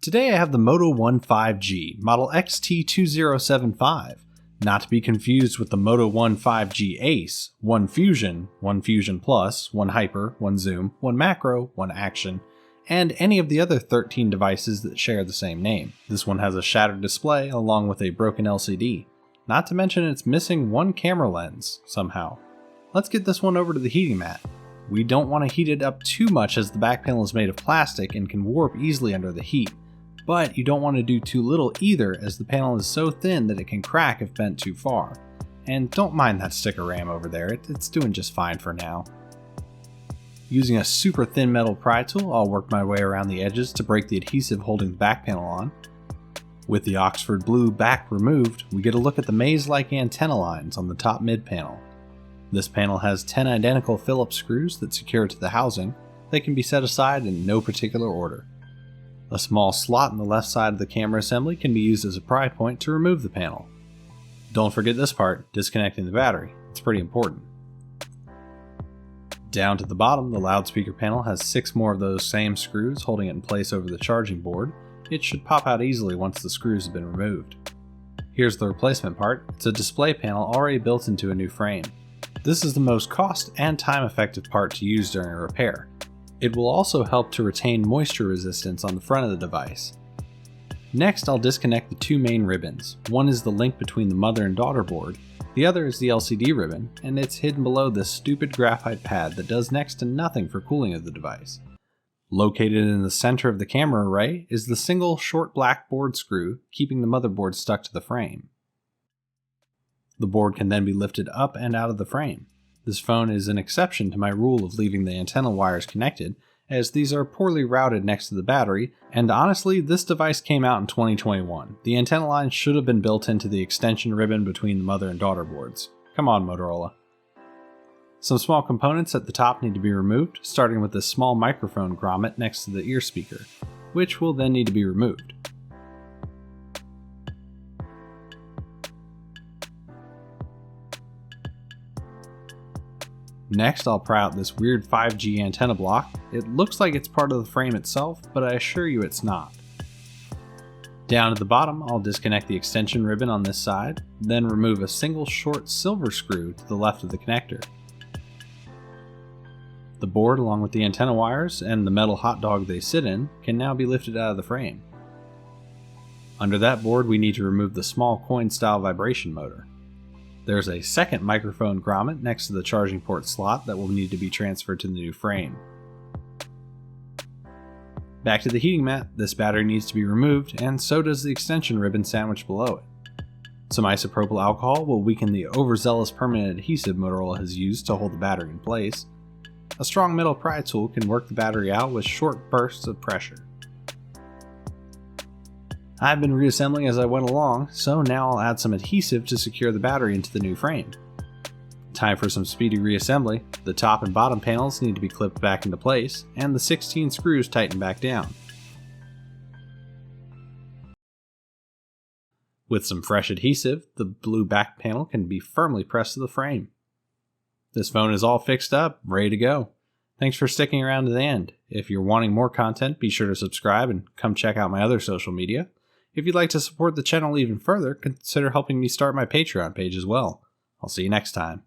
Today I have the Moto One 5G, model XT2075, not to be confused with the Moto One 5G Ace, one Fusion Plus, one Hyper, one Zoom, one Macro, one Action, and any of the other 13 devices that share the same name. This one has a shattered display along with a broken LCD, not to mention it's missing one camera lens, somehow. Let's get this one over to the heating mat. We don't want to heat it up too much as the back panel is made of plastic and can warp easily under the heat. But you don't want to do too little either, as the panel is so thin that it can crack if bent too far. And don't mind that stick of RAM over there, it's doing just fine for now. Using a super thin metal pry tool, I'll work my way around the edges to break the adhesive holding the back panel on. With the Oxford blue back removed, we get a look at the maze-like antenna lines on the top mid panel. This panel has 10 identical Phillips screws that secure to the housing. They can be set aside in no particular order. A small slot in the left side of the camera assembly can be used as a pry point to remove the panel. Don't forget this part, disconnecting the battery. It's pretty important. Down to the bottom, the loudspeaker panel has 6 more of those same screws holding it in place over the charging board. It should pop out easily once the screws have been removed. Here's the replacement part. It's a display panel already built into a new frame. This is the most cost and time effective part to use during a repair. It will also help to retain moisture resistance on the front of the device. Next, I'll disconnect the 2 main ribbons. One is the link between the mother and daughter board, the other is the LCD ribbon, and it's hidden below this stupid graphite pad that does next to nothing for cooling of the device. Located in the center of the camera array is the single short black board screw, keeping the motherboard stuck to the frame. The board can then be lifted up and out of the frame. This phone is an exception to my rule of leaving the antenna wires connected, as these are poorly routed next to the battery, and honestly, this device came out in 2021. The antenna line should have been built into the extension ribbon between the mother and daughter boards. Come on, Motorola. Some small components at the top need to be removed, starting with this small microphone grommet next to the ear speaker, which will then need to be removed. Next, I'll pry out this weird 5G antenna block. It looks like it's part of the frame itself, but I assure you it's not. Down at the bottom, I'll disconnect the extension ribbon on this side, then remove a single short silver screw to the left of the connector. The board, along with the antenna wires and the metal hot dog they sit in, can now be lifted out of the frame. Under that board, we need to remove the small coin-style vibration motor. There's a second microphone grommet next to the charging port slot that will need to be transferred to the new frame. Back to the heating mat, this battery needs to be removed, and so does the extension ribbon sandwiched below it. Some isopropyl alcohol will weaken the overzealous permanent adhesive Motorola has used to hold the battery in place. A strong metal pry tool can work the battery out with short bursts of pressure. I've been reassembling as I went along, so now I'll add some adhesive to secure the battery into the new frame. Time for some speedy reassembly. The top and bottom panels need to be clipped back into place, and the 16 screws tightened back down. With some fresh adhesive, the blue back panel can be firmly pressed to the frame. This phone is all fixed up, ready to go. Thanks for sticking around to the end. If you're wanting more content, be sure to subscribe and come check out my other social media. If you'd like to support the channel even further, consider helping me start my Patreon page as well. I'll see you next time.